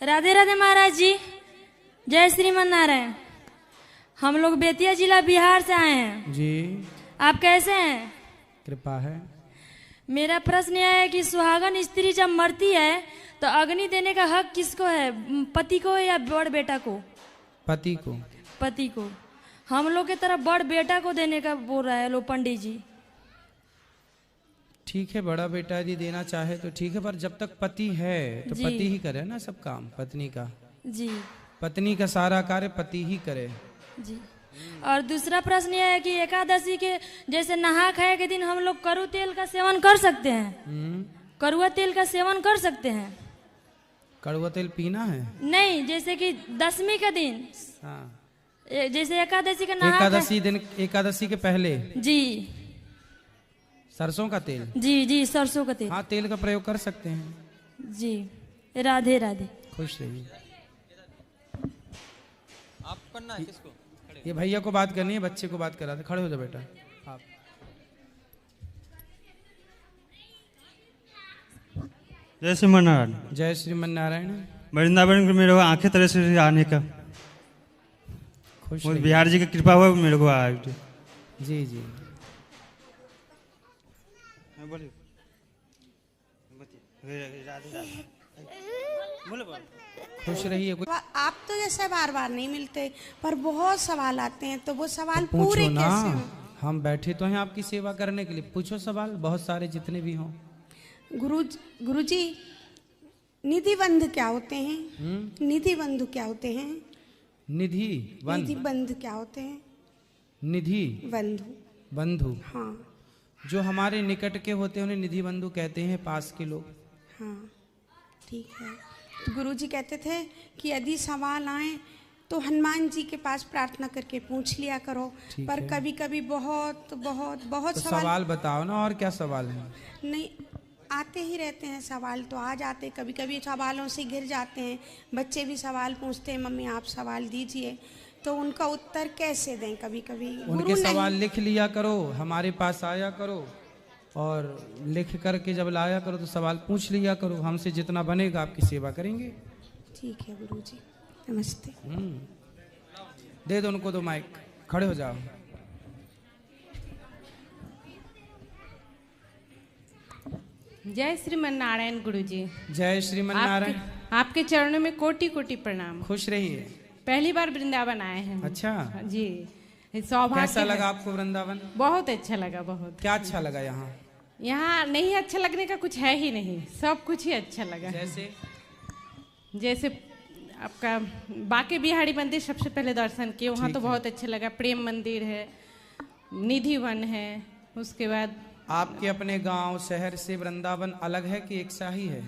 राधे राधे महाराज जी, जय श्रीमन नारायण। हम लोग बेतिया जिला बिहार से आए हैं जी। आप कैसे हैं? कृपा है। मेरा प्रश्न यह है कि सुहागन स्त्री जब मरती है तो अग्नि देने का हक किसको है, पति को या बड़ बेटा को? पति को। पति को। हम लोग की तरफ बड़ बेटा को देने का बोल रहा है लो पंडित जी। ठीक है, बड़ा बेटा यदि देना चाहे तो ठीक है, पर जब तक पति है तो जी। पति ही करे ना सब काम, पत्नी का। जी पत्नी का सारा कार्य पति ही करे। जी। और दूसरा प्रश्न यह है कि एकादशी के जैसे नहा खाए के दिन हम लोग करू तेल का सेवन कर सकते हैं? कड़ुआ तेल का सेवन कर सकते हैं? कड़ुआ तेल पीना है? नहीं, जैसे कि दशमी के दिन। हाँ। जैसे एकादशी का नहा एकादशी दिन, एकादशी के पहले जी। सरसों का तेल? जी जी, सरसों का तेल। हाँ, तेल का प्रयोग कर सकते हैं। जी। राधे राधे। खुश रहिए। आप करना है किसको? ये भैया को बात करनी है, बच्चे को बात करा दे। खड़े हो जाओ बेटा आप। जय श्रीमन नारायण। जय श्रीमन नारायण। वृंदावन को मेरे को आंखें तरह से आने का खुश और रहिए। बिहार जी की कृपा हुआ मेरे को आ जी जी। खुश रहिए। आप तो जैसे बार बार नहीं मिलते, पर बहुत सवाल आते हैं, तो वो सवाल पूछो पूरे ना, कैसे हों? हम बैठे तो हैं आपकी सेवा करने के लिए। पूछो सवाल, बहुत सारे जितने भी हों। गुरुजी, निधि बंधु क्या होते हैं? निधि बंधु क्या होते हैं? निधि निधि बंधु क्या होते हैं? निधि बंधु। बंधु, हाँ जो हमारे निकट के होते हैं उन्हें निधि बंधु कहते हैं, पास के लोग। हाँ, ठीक है। तो गुरुजी कहते थे कि यदि सवाल आए तो हनुमान जी के पास प्रार्थना करके पूछ लिया करो, पर है। कभी कभी बहुत बहुत बहुत तो सवाल बताओ ना, और क्या सवाल है? नहीं आते ही रहते हैं सवाल, तो आ जाते, कभी कभी सवालों से घिर जाते हैं। बच्चे भी सवाल पूछते हैं, मम्मी आप सवाल दीजिए, तो उनका उत्तर कैसे दें? कभी कभी उनके सवाल लिख लिया करो, हमारे पास आया करो, और लिख करके जब लाया करो तो सवाल पूछ लिया करो। हमसे जितना बनेगा आपकी सेवा करेंगे। ठीक है गुरुजी, नमस्ते। दे दो उनको, दो माइक। खड़े हो जाओ। जय श्रीमन नारायण गुरुजी। जय श्रीमन नारायण। आपके चरणों में कोटि कोटि प्रणाम। खुश रहिए। पहली बार वृंदावन आए हैं। अच्छा जी, सौभाग्य। कैसा लगा आपको वृंदावन? बहुत अच्छा लगा, बहुत। क्या अच्छा लगा यहाँ? यहाँ नहीं अच्छा लगने का कुछ है ही नहीं, सब कुछ ही अच्छा लगा। जैसे आपका बांके बिहारी मंदिर सबसे पहले दर्शन किए, वहाँ तो बहुत अच्छा लगा। प्रेम मंदिर है, निधि वन है, उसके बाद आपके अपने गांव शहर से वृंदावन अलग है कि एक सा ही है?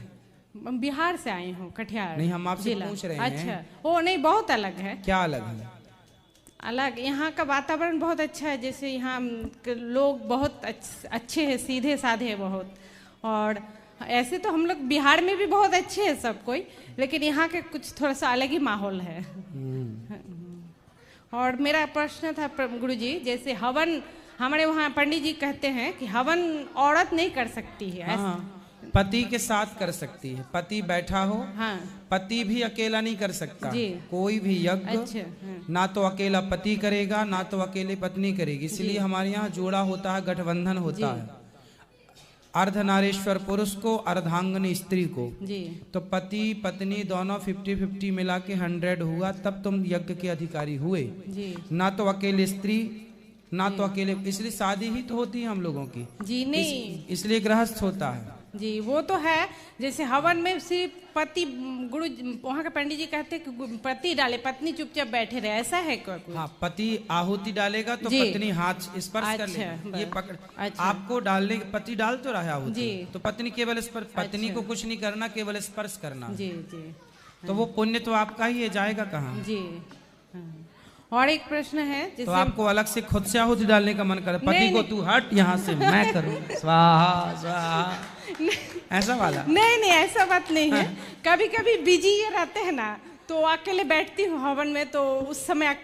बिहार से आए हूँ, कटिहार। नहीं, हम आपसे पूछ रहे हैं। अच्छा, ओ नहीं, बहुत अलग है। क्या अलग है? अलग, यहाँ का वातावरण बहुत अच्छा है। जैसे यहाँ लोग बहुत अच्छे हैं, सीधे साधे हैं बहुत। और ऐसे तो हम लोग बिहार में भी बहुत अच्छे हैं सब कोई, लेकिन यहाँ के कुछ थोड़ा सा अलग ही माहौल है। और मेरा प्रश्न था गुरुजी, जैसे हवन, हमारे वहाँ पंडित जी कहते हैं कि हवन औरत नहीं कर सकती है। पति के साथ कर सकती है, पति बैठा हो। हाँ। पति भी अकेला नहीं कर सकता जी। कोई भी यज्ञ। अच्छा, हाँ। ना तो अकेला पति करेगा, ना तो अकेले पत्नी करेगी। इसलिए हमारे यहाँ जोड़ा होता है, गठबंधन होता है। अर्धनारीश्वर पुरुष को, अर्धांगनी स्त्री को। जी। तो पति पत्नी दोनों 50-50 मिला के 100 हुआ, तब तुम यज्ञ के अधिकारी हुए। जी। ना तो अकेले स्त्री, ना तो अकेले। इसलिए शादी ही तो होती है हम लोगों की। जी नहीं, इसलिए गृहस्थ होता है। जी वो तो है। जैसे हवन में सिर्फ पति, गुरु वहाँ के पंडित जी कहते हैं कि पति डाले, पत्नी चुपचाप बैठे रहे, ऐसा है क्या? हाँ, पति आहुति डालेगा तो पत्नी हाथ स्पर्श कर लेगी, ये पकड़। आपको डालने, पति डाल तो रहा है आहुति, तो पत्नी केवल स्पर्श, पत्नी को कुछ नहीं करना, केवल स्पर्श करना। जी जी। तो वो पुण्य तो आपका ही है, जाएगा कहाँ? जी। और एक प्रश्न है, जैसे तो आपको अलग से खुद से आहुति डालने का मन करे, पति को तू हट यहाँ से, मैं करूँ स्वाहा स्वाहा, ऐसा वाला? नहीं नहीं, ऐसा बात नहीं है। कभी कभी बिजी ये रहते हैं ना, तो अकेले बैठती हूँ हवन में, तो उस समय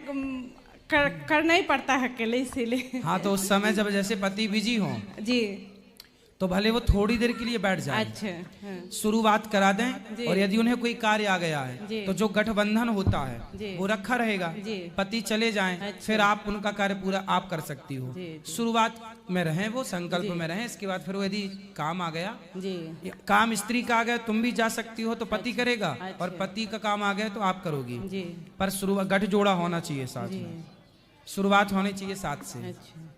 करना ही पड़ता है अकेले, इसीलिए। हाँ, तो उस समय जब जैसे पति बिजी हो जी, तो भले वो थोड़ी देर के लिए बैठ जाए। अच्छा हाँ। शुरुआत करा दें, और यदि उन्हें कोई कार्य आ गया है तो जो गठबंधन होता है वो रखा रहेगा, पति चले जाएं, अच्छा। फिर आप उनका कार्य पूरा आप कर सकती हो। शुरुआत में रहें, वो संकल्प में रहें। इसके बाद फिर वो यदि काम आ गया, काम स्त्री का आ गया, तुम भी जा सकती हो तो पति करेगा, और पति का काम आ गया तो आप करोगी। पर शुरुआत गठ जोड़ा होना चाहिए साथ में, शुरुआत होनी चाहिए साथ से। अच्छा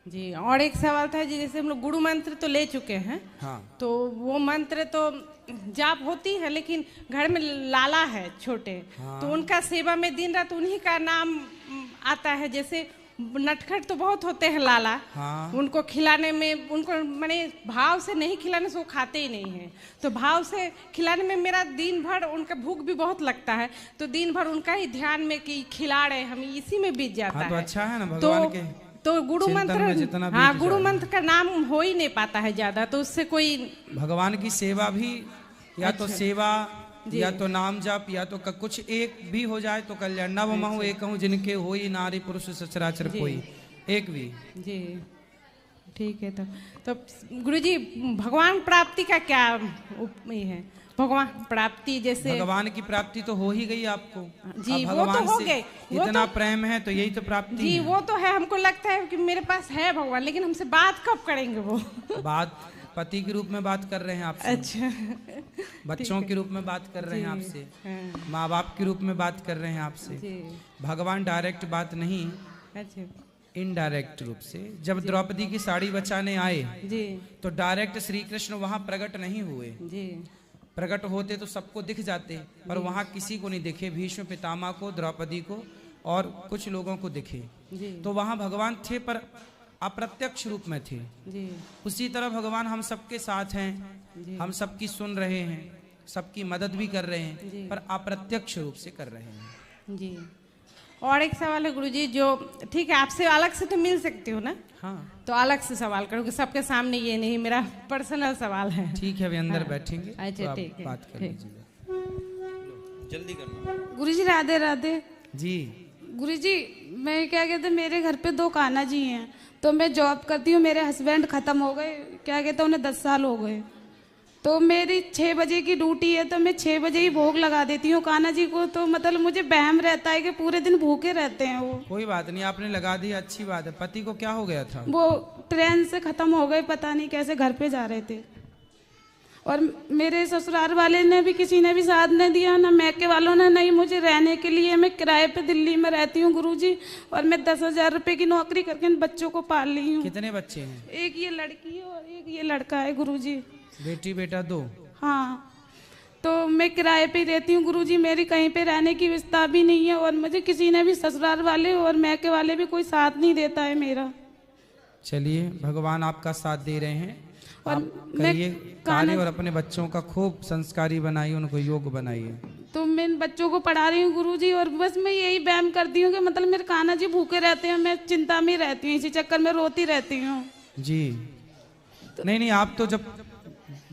जी। और एक सवाल था जी, जैसे हम लोग गुरु मंत्र तो ले चुके हैं, हाँ, तो वो मंत्र तो जाप होती है, लेकिन घर में लाला है छोटे, हाँ। तो उनका सेवा में दिन रात उन्हीं का नाम आता है। जैसे नटखट तो बहुत होते हैं लाला, हाँ। उनको खिलाने में, उनको माने भाव से नहीं खिलाने से वो खाते ही नहीं है, तो भाव से खिलाने में मेरा दिन भर, उनका भूख भी बहुत लगता है, तो दिन भर उनका ही ध्यान में कि खिला रहे हम, इसी में बीत जाता है। तो अच्छा है ना भगवान के तो गुरु मंत्र, हाँ, गुरु मंत्र का नाम हो ही नहीं पाता है ज्यादा, तो उससे कोई भगवान की सेवा भी या तो सेवा या तो नाम जप या तो कुछ एक भी हो जाए तो कल्याण। नव महु एक हूँ जिनके होई, नारी पुरुष सचराचर कोई, एक भी। जी ठीक है। तो गुरुजी भगवान प्राप्ति का क्या है? भगवान प्राप्ति, जैसे भगवान की प्राप्ति तो हो ही गई आपको जी, वो तो हो गए, इतना प्रेम है तो यही तो प्राप्ति जी है। वो तो है, हमको लगता है कि मेरे पास है भगवान, लेकिन हमसे बात कब करेंगे? वो बात पति के रूप में बात कर रहे हैं आपसे, अच्छा, बच्चों के रूप में बात कर रहे हैं आपसे, माँ बाप के रूप में बात कर रहे हैं आपसे। भगवान डायरेक्ट बात नहीं, अच्छा, इनडायरेक्ट रूप से। जब द्रौपदी की साड़ी बचाने आए तो डायरेक्ट श्री कृष्ण वहां प्रकट नहीं हुए, प्रकट होते तो सबको दिख जाते, पर वहां किसी को नहीं दिखे, भीष्म पितामह को, द्रौपदी को और कुछ लोगों को दिखे। तो वहां भगवान थे पर अप्रत्यक्ष रूप में थे। उसी तरह भगवान हम सबके साथ हैं, हम सबकी सुन रहे हैं, सबकी मदद भी कर रहे हैं, पर अप्रत्यक्ष रूप से कर रहे हैं जी। और एक सवाल है गुरुजी, जो ठीक है आपसे अलग से तो मिल सकती हो ना? हाँ, तो अलग से सवाल करूँगी, सबके सामने ये नहीं, मेरा पर्सनल सवाल है। ठीक है, अभी अंदर बैठेंगे। अच्छा ठीक है, बात कर लीजिए, जल्दी करना। गुरुजी राधे राधे जी। गुरुजी मैं क्या कहते हैं, मेरे घर पे 2 कान्हा जी हैं, तो मैं जॉब करती हूँ, मेरे हस्बैंड खत्म हो गए, क्या कहते हैं उन्हें 10 साल हो गए, तो मेरी 6 बजे की ड्यूटी है, तो मैं 6 बजे ही भोग लगा देती हूँ कान्हा जी को। तो मतलब मुझे बहम रहता है कि पूरे दिन भूखे रहते हैं वो। कोई बात नहीं, आपने लगा दी, अच्छी बात है। पति को क्या हो गया था? वो ट्रेन से खत्म हो गए, पता नहीं कैसे, घर पे जा रहे थे। और मेरे ससुराल वाले ने भी, किसी ने भी साथ नहीं दिया, ना मैके वालों ने, नहीं मुझे रहने के लिए। मैं किराए पे दिल्ली में रहती हूँ गुरुजी, और मैं 10,000 रुपए की नौकरी करके इन बच्चों को पाल ली हूँ। कितने बच्चे हैं? एक ये लड़की है और एक ये लड़का है गुरुजी। बेटी बेटा 2? हाँ, तो मैं किराए पे रहती हूँ गुरुजी, मेरी कहीं पे रहने की व्यवस्था भी नहीं है, और मुझे किसी ने भी, ससुराल वाले और मैके वाले भी, कोई साथ नहीं देता है मेरा। चलिए, भगवान आपका साथ दे रहे हैं, और करिए कार्य, और अपने बच्चों का खूब संस्कारी बनाइए, उनको योग बनाइए। तो मैं इन बच्चों को पढ़ा रही हूँ गुरुजी, और बस मैं यही वहम करती हूँ कि मतलब मेरे कान्हा जी भूखे रहते हैं, मैं चिंता में रहती हूँ, इसी चक्कर में रोती रहती हूँ जी। नहीं, आप तो जब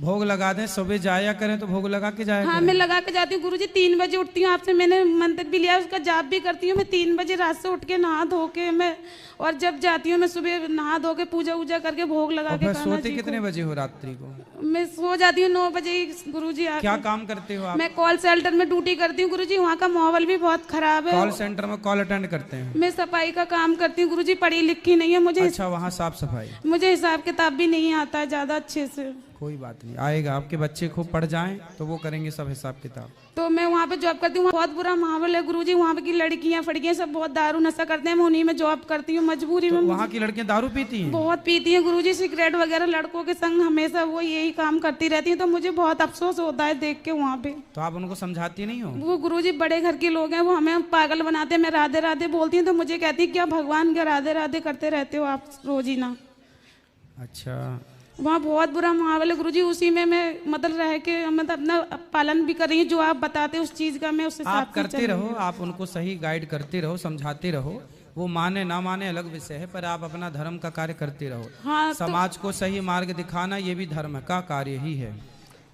भोग लगा दें, सुबह जाया करें तो भोग लगा के जाया हाँ, करें। मैं लगा के जाती हूँ गुरुजी, 3 बजे उठती हूँ, आपसे मैंने मंत्र भी लिया, उसका जाप भी करती हूँ मैं 3 बजे रात से उठ के, नहा धो के मैं, और जब जाती हूँ मैं सुबह नहा धो के पूजा वूजा करके भोग लगा के। सोते कितने बजे हो रात्रि को? मैं सो जाती हूँ 9 बजे गुरुजी। क्या काम करते हो आप? मैं कॉल सेंटर में ड्यूटी करती हूँ गुरुजी, वहाँ का माहौल भी बहुत खराब है। कॉल सेंटर में कॉल अटेंड करते हैं? मैं सफाई का काम करती हूँ गुरुजी, पढ़ी लिखी नहीं है मुझे। अच्छा, वहाँ साफ सफाई? मुझे हिसाब किताब भी नहीं आता है ज्यादा अच्छे से। कोई बात नहीं, आएगा, आपके बच्चे खूब पढ़ जाएं तो वो करेंगे सब हिसाब किताब। तो मैं वहाँ पे जॉब करती हूँ, बहुत बुरा माहौल है गुरुजी, वहाँ पे की लड़कियाँ फड़कियाँ सब बहुत दारू नशा करते हैं, मैं उन्हीं में जॉब करती हूँ मजबूरी में। वहाँ की लड़कियाँ दारू पीती हैं? बहुत पीती हैं गुरुजी, सिगरेट वगैरह, लड़कों के संग हमेशा वो यही काम करती रहती हैं, तो मुझे बहुत अफसोस होता है देख के वहाँ पे। तो आप उनको समझाती नहीं हो? वो गुरुजी बड़े घर के लोग हैं, वो हमें पागल बनाते हैं, मैं राधे राधे बोलती हूँ तो मुझे कहती है क्या भगवान के राधे राधे करते रहते हो आप रोज ही ना। अच्छा, वहाँ बहुत बुरा माहौल है गुरुजी, उसी में मैं मतलब रह के मतलब अपना पालन भी कर रही हूँ, जो आप बताते उस चीज का मैं उस हिसाब से आप करते रहो, आप उनको सही गाइड करते रहो, समझाते रहो, वो माने ना माने अलग विषय है, पर आप अपना धर्म का कार्य करते रहो। हाँ, समाज को सही मार्ग दिखाना ये भी धर्म का कार्य ही है।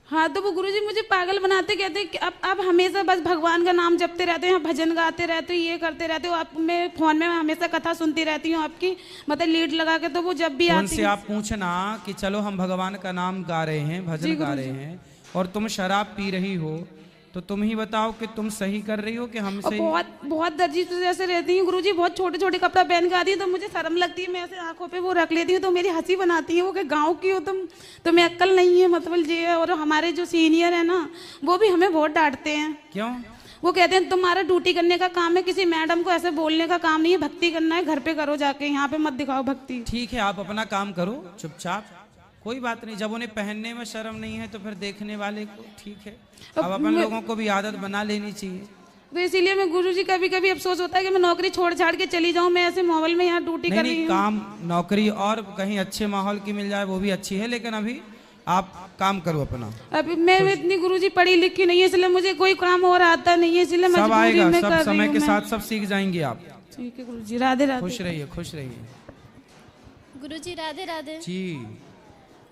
हाँ, तो वो गुरुजी मुझे पागल बनाते, कहते कि आप हमेशा बस भगवान का नाम जपते रहते हो, भजन गाते रहते हो, ये करते रहते हो। आप मैं फोन में हमेशा कथा सुनती रहती हूँ आपकी, मतलब लीड लगा के, तो वो जब भी आती उनसे आप पूछना कि चलो हम भगवान का नाम गा रहे हैं, भजन गा रहे हैं, और तुम शराब पी रही हो, तो तुम ही बताओ कि तुम सही कर रही हो कि हम सही। बहुत दर्जी जैसे रहती हूँ गुरुजी, बहुत छोटे छोटे कपड़ा पहन के आती है, तो मुझे शर्म लगती है, मैं ऐसे आंखों पे वो रख लेती हूँ, तो मेरी हंसी बनाती है वो कि गांव की हो तुम, तुम्हें अक्ल नहीं है, मतलब ये। और हमारे जो सीनियर है ना, वो भी हमें बहुत डांटते हैं। क्यों? वो कहते हैं तुम्हारा ड्यूटी करने का काम है, किसी मैडम को ऐसे बोलने का काम नहीं है, भक्ति करना है, घर पे करो जाके, यहाँ पे मत दिखाओ भक्ति। ठीक है, आप अपना काम करो चुपचाप, कोई बात नहीं। जब उन्हें पहनने में शर्म नहीं है तो फिर देखने वाले को ठीक है। अब अपन लोगों को भी आदत बना लेनी चाहिए। तो इसीलिए मैं गुरुजी कभी कभी अफसोस होता है कि मैं नौकरी छोड़ छाड़ के चली जाऊं, मैं ऐसे माहौल में यहाँ ड्यूटी कर रही हूँ। काम नौकरी और कहीं अच्छे माहौल की मिल जाए वो भी अच्छी है, लेकिन अभी आप काम करो अपना। अभी मैं इतनी गुरुजी पढ़ी लिखी नहीं है, इसलिए मुझे कोई काम और आता नहीं है, इसलिए सब आएगा, मैं सब समय के साथ सब सीख जाएंगे आप। ठीक है गुरुजी, राधे राधे। खुश रहिए, खुश रहिए। गुरुजी राधे राधे जी,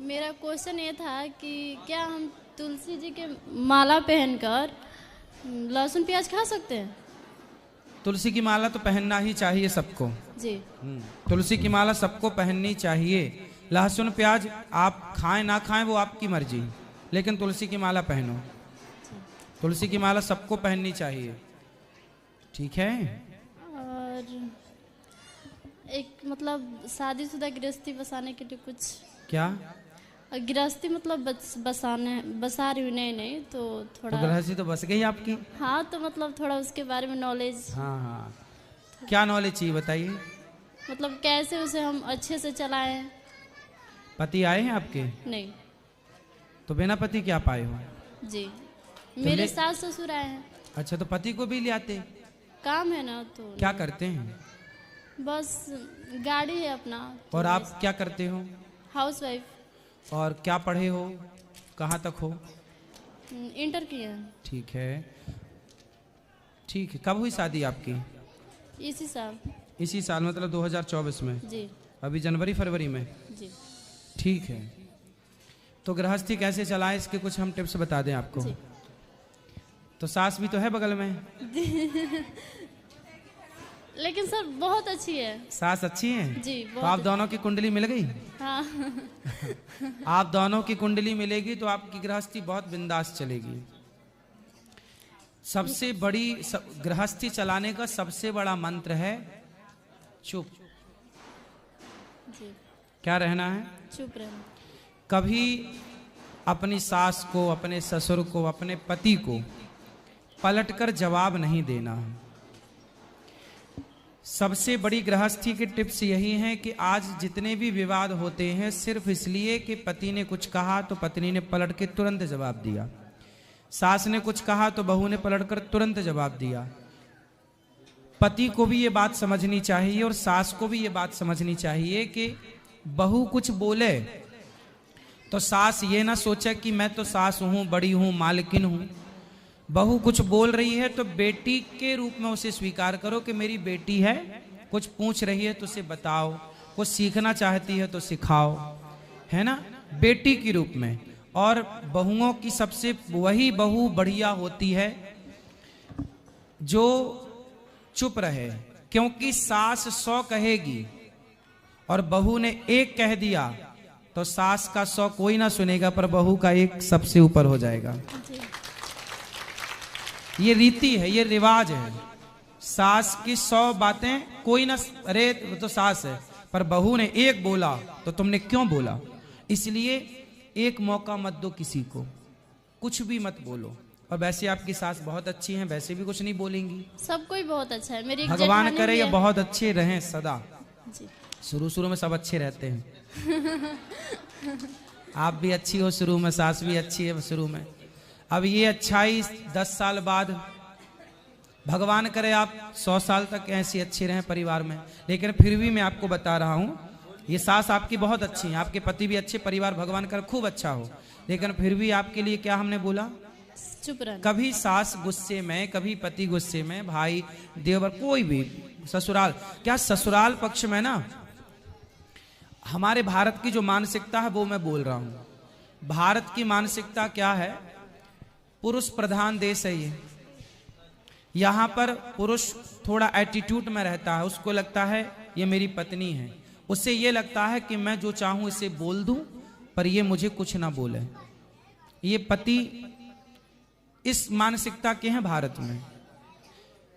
मेरा क्वेश्चन ये था कि क्या हम तुलसी जी के माला पहनकर लहसुन प्याज खा सकते हैं? तुलसी की माला तो पहनना ही चाहिए सबको जी। तुलसी की माला सबको पहननी चाहिए। लहसुन प्याज आप खाएं ना खाएं वो आपकी मर्जी, लेकिन तुलसी की माला पहनो। तुलसी की माला सबको पहननी चाहिए, ठीक है। और एक मतलब शादीशुदा गृहस्थी बसाने के लिए कुछ, क्या गृहस्थी मतलब बसा रही हूँ, नहीं तो थोड़ा तो गृहस्थी तो बस गई आपकी। हाँ, तो मतलब थोड़ा उसके बारे में नॉलेज। हाँ हाँ, क्या नॉलेज चाहिए बताइए। मतलब कैसे उसे हम अच्छे से चलाएं। पति आए हैं आपके? नहीं। तो बिना पति क्या पाए हो? जी, मेरे सास ससुर आए हैं। अच्छा, तो पति को भी ले आते? काम है ना, तो क्या करते हैं? बस गाड़ी है अपना। और आप क्या करते हो? House wife. और क्या पढ़े हो, कहाँ तक हो? इंटर किया। ठीक है, ठीक है। कब हुई शादी आपकी? इसी साल। इसी साल मतलब 2024 में? जी। अभी जनवरी फरवरी में? जी। ठीक है। तो गृहस्थी कैसे चलाएं इसके कुछ हम टिप्स बता दें आपको। जी। तो सास भी तो है बगल में। लेकिन सर बहुत अच्छी है। सास अच्छी है जी, तो आप दोनों की कुंडली मिल गई। हाँ। आप दोनों की कुंडली मिलेगी तो आपकी गृहस्थी बहुत बिंदास चलेगी। सबसे बड़ी गृहस्थी चलाने का सबसे बड़ा मंत्र है चुप। जी। क्या रहना है? चुप रहना। कभी अपनी सास को, अपने ससुर को, अपने पति को पलटकर जवाब नहीं देना है। सबसे बड़ी गृहस्थी की टिप्स यही है कि आज जितने भी विवाद होते हैं सिर्फ इसलिए कि पति ने कुछ कहा तो पत्नी ने पलट के तुरंत जवाब दिया, सास ने कुछ कहा तो बहू ने पलटकर तुरंत जवाब दिया। पति को भी ये बात समझनी चाहिए और सास को भी ये बात समझनी चाहिए कि बहू कुछ बोले तो सास ये ना सोचे कि मैं तो सास हूं, बड़ी हूं, मालकिन हूं। बहू कुछ बोल रही है तो बेटी के रूप में उसे स्वीकार करो कि मेरी बेटी है, कुछ पूछ रही है तो उसे बताओ, कुछ सीखना चाहती है तो सिखाओ, है ना, बेटी के रूप में। और बहुओं की सबसे वही बहू बढ़िया होती है जो चुप रहे, क्योंकि सास 100 कहेगी और बहू ने 1 कह दिया तो सास का 100 कोई ना सुनेगा पर बहू का 1 सबसे ऊपर हो जाएगा। ये रीति है, ये रिवाज है। सास की 100 बातें कोई ना, अरे तो सास है, पर बहू ने 1 बोला तो तुमने क्यों बोला। इसलिए 1 मौका मत दो किसी को, कुछ भी मत बोलो। और वैसे आपकी सास बहुत अच्छी हैं, वैसे भी कुछ नहीं बोलेंगी। सब कोई बहुत अच्छा है। मेरी भगवान करे ये बहुत अच्छे रहें सदा। जी। शुरू में सब अच्छे रहते हैं। आप भी अच्छी हो शुरू में, सास भी अच्छी है शुरू में। अब ये अच्छाई 10 साल बाद, भगवान करे आप 100 साल तक ऐसी अच्छी रहें परिवार में। लेकिन फिर भी मैं आपको बता रहा हूँ, ये सास आपकी बहुत अच्छी है, आपके पति भी अच्छे, परिवार भगवान करे खूब अच्छा हो। लेकिन फिर भी आपके लिए क्या हमने बोला? चुप रहना। कभी सास गुस्से में, कभी पति गुस्से में, भाई देवर कोई भी, ससुराल, क्या ससुराल पक्ष में ना हमारे भारत की जो मानसिकता है वो मैं बोल रहा हूँ भारत की मानसिकता क्या है? पुरुष प्रधान देश है ये। यहाँ पर पुरुष थोड़ा एटीट्यूड में रहता है, उसको लगता है ये मेरी पत्नी है, उससे ये लगता है कि मैं जो चाहूं इसे बोल दूं पर ये मुझे कुछ ना बोले। ये पति इस मानसिकता के हैं भारत में।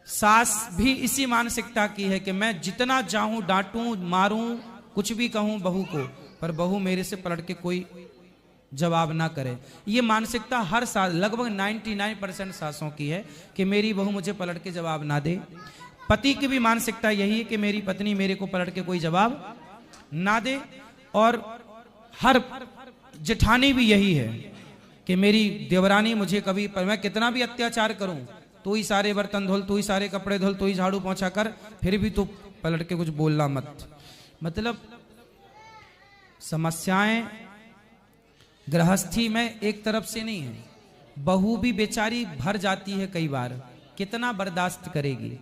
सास भी इसी मानसिकता की है कि मैं जितना चाहूं डांटूं मारूं कुछ भी कहूं बहू को, पर बहू मेरे से पलट के कोई जवाब ना करे। ये मानसिकता हर साल लगभग 99% सासों की है कि मेरी बहू मुझे पलट के जवाब ना दे। पति की भी मानसिकता यही है कि मेरी पत्नी मेरे को पलट के कोई जवाब ना दे। और हर जेठानी भी यही है कि मेरी देवरानी मुझे कभी, पर मैं कितना भी अत्याचार करूं, तू ही सारे बर्तन धोल, तू ही सारे कपड़े धोल, तू ही झाड़ू पोंछा कर, फिर भी तू पलट के कुछ बोलना मत। मतलब समस्याएं गृहस्थी में एक तरफ से नहीं है, बहू भी बेचारी भर जाती है कई बार। कितना बर्दाश्त करेगी,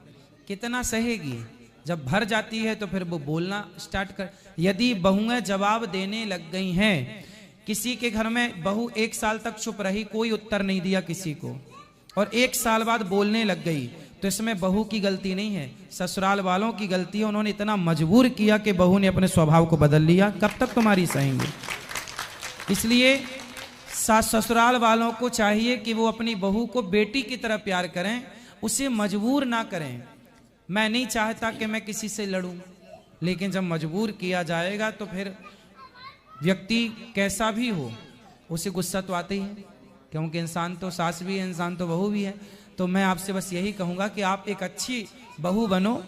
कितना सहेगी? जब भर जाती है तो फिर वो बोलना स्टार्ट कर। यदि बहुएं जवाब देने लग गई हैं, किसी के घर में बहू 1 साल तक चुप रही, कोई उत्तर नहीं दिया किसी को, और 1 साल बाद बोलने लग गई, तो इसमें बहू की गलती नहीं है, ससुराल वालों की गलती है। उन्होंने इतना मजबूर किया कि बहू ने अपने स्वभाव को बदल लिया। कब तक तुम्हारी सहेंगे? इसलिए सास ससुराल वालों को चाहिए कि वो अपनी बहू को बेटी की तरह प्यार करें, उसे मजबूर ना करें। मैं नहीं चाहता कि मैं किसी से लड़ूं, लेकिन जब मजबूर किया जाएगा तो फिर व्यक्ति कैसा भी हो उसे गुस्सा तो आते ही है, क्योंकि इंसान तो सास भी है, इंसान तो बहू भी है। तो मैं आपसे बस यही कहूंगा कि आप एक अच्छी बहू बनो।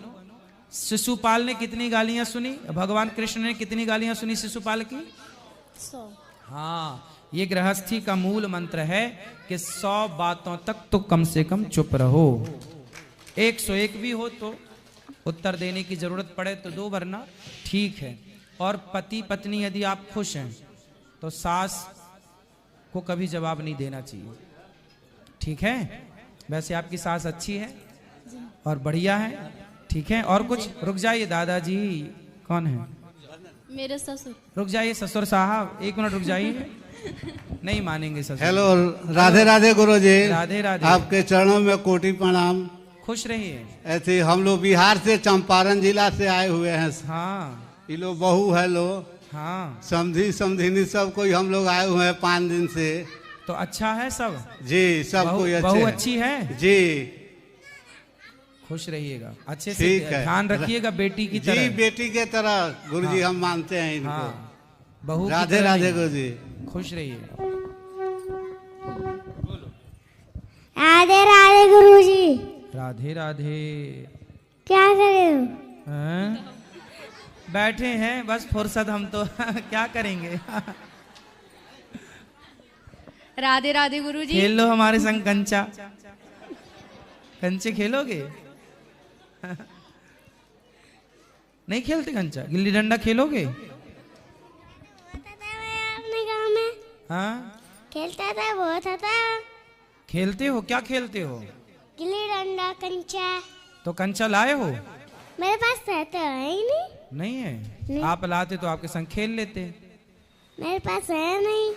शिशुपाल ने कितनी गालियां सुनी, भगवान कृष्ण ने कितनी गालियां सुनी शिशुपाल की? 100। हाँ, ये गृहस्थी का मूल मंत्र है कि 100 बातों तक तो कम से कम चुप रहो। 101 भी हो तो उत्तर देने की जरूरत पड़े तो दो, वरना ठीक है। और पति पत्नी यदि आप खुश हैं तो सास को कभी जवाब नहीं देना चाहिए, ठीक है? वैसे आपकी सास अच्छी है और बढ़िया है, ठीक है? और कुछ? रुक जाइए दादाजी, कौन है? मेरे ससुर। रुक जाइए ससुर साहब, 1 मिनट रुक जाइए। नहीं मानेंगे ससुर। हेलो, राधे राधे गुरु जी। राधे राधे। आपके चरणों में कोटि प्रणाम। खुश रहिए। ऐसे हम लोग बिहार से चंपारण जिला से आए हुए हैं। हाँ, ये लो बहू है लो, हाँ, समझी समझिनी सब कोई हम लोग आए हुए हैं 5 दिन से। तो अच्छा है सब? जी, सब कोई अच्छे बहू हैं। अच्छी है जी, खुश रहिएगा, अच्छे से ठीक है। ध्यान रखिएगा बेटी की तरह। जी, बेटी के तरह गुरुजी हाँ। हम मानते हैं इनको। हाँ, बहू की राधे तरह राधे नहीं। गुरुजी। खुश रहिए। राधे राधे गुरुजी। राधे राधे। क्या कर रहे हो? हैं? बैठे हैं बस फुर्सत, हम तो क्या करेंगे। राधे राधे गुरुजी। खेल लो हमारे संग कंचा। कंचे खेलोगे? नहीं खेलते कंचा? गिल्ली डंडा खेलोगे? अपने गांव में हाँ, खेलता था, बहुत था। खेलते हो? क्या खेलते हो? गिल्ली डंडा, कंचा। तो कंचा लाए हो? मेरे पास रहता है ही नहीं। नहीं है? नहीं। आप लाते तो आपके संग खेल लेते। मेरे पास है नहीं।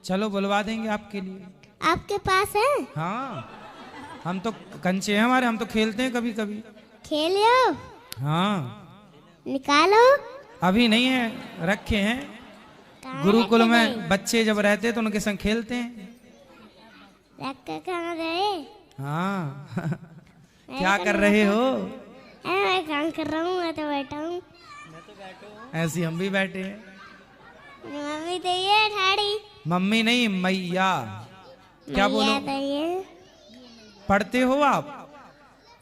चलो बुलवा देंगे आपके लिए। आपके पास है? हाँ, हम तो कंचे हैं हमारे, हम तो खेलते हैं कभी कभी। खेलियो? हाँ, निकालो। अभी नहीं है, रखे हैं। कहाँ गुरुकुल रखे में गए? बच्चे जब रहते तो उनके संग खेलते हैं। रख कर कहाँ गए? हाँ। मैं क्या तो कर नहीं रहे बैठा। हो? मैं काम कर रहा हूँ, मैं तो बैठा हूँ। ऐसे हम भी बैठे हैं। मम्मी तो ये ठाड़ी। मम्मी नहीं, मैया। क्या बोलो? ये पढ़ते हो आप?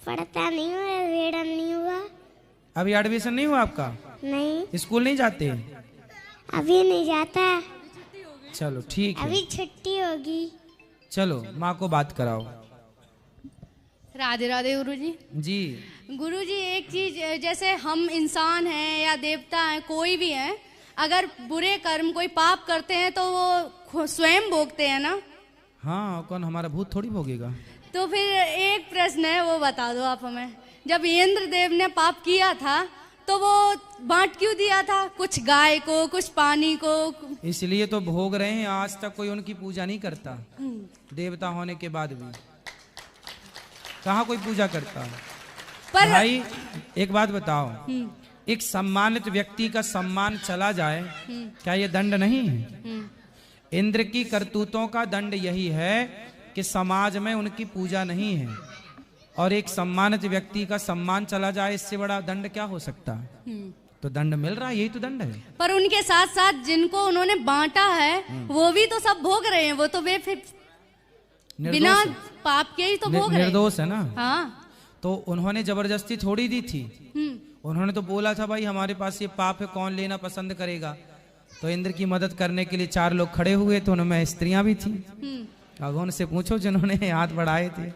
पढ़ता नहीं हूँ, एडमिशन नहीं हुआ। अभी एडमिशन नहीं हुआ आपका? नहीं, स्कूल नहीं जाते? अभी नहीं जाता। चलो ठीक है, अभी छुट्टी होगी। चलो माँ को बात कराओ। राधे राधे गुरुजी। जी, गुरुजी, एक चीज, जैसे हम इंसान हैं या देवता हैं, कोई भी हैं, अगर बुरे कर्म कोई पाप करते हैं तो वो स्वयं भोगते हैं ना? हाँ, कौन हमारा भूत थोड़ी भोगेगा। तो फिर एक प्रश्न है, वो बता दो आप हमें। जब इंद्र देव ने पाप किया था तो वो बांट क्यों दिया था? कुछ गाय को, कुछ पानी को। इसलिए तो भोग रहे हैं। आज तक कोई उनकी पूजा नहीं करता, देवता होने के बाद भी कहाँ कोई पूजा करता। पर भाई एक बात बताओ, एक सम्मानित व्यक्ति का सम्मान चला जाए, क्या ये दंड नहीं है? इंद्र की करतूतों का दंड यही है कि समाज में उनकी पूजा नहीं है, और एक सम्मानित व्यक्ति का सम्मान चला जाए, इससे बड़ा दंड क्या हो सकता है? तो दंड मिल रहा है, यही तो दंड है। पर उनके साथ साथ जिनको उन्होंने बांटा है वो भी तो सब भोग रहे हैं। वो तो वे फिर बिना पाप के ही तो भोग रहे हैं। निर्दोष है ना। हाँ, तो उन्होंने जबरदस्ती थोड़ी दी थी। उन्होंने तो बोला था भाई हमारे पास ये पाप है, कौन लेना पसंद करेगा। तो इंद्र की मदद करने के लिए 4 लोग खड़े हुए, तो उनमें स्त्रियां भी थी। अब उनसे पूछो जिन्होंने हाथ बढ़ाए थे।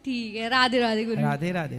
ठीक है। राधे राधे गुरु। राधे राधे।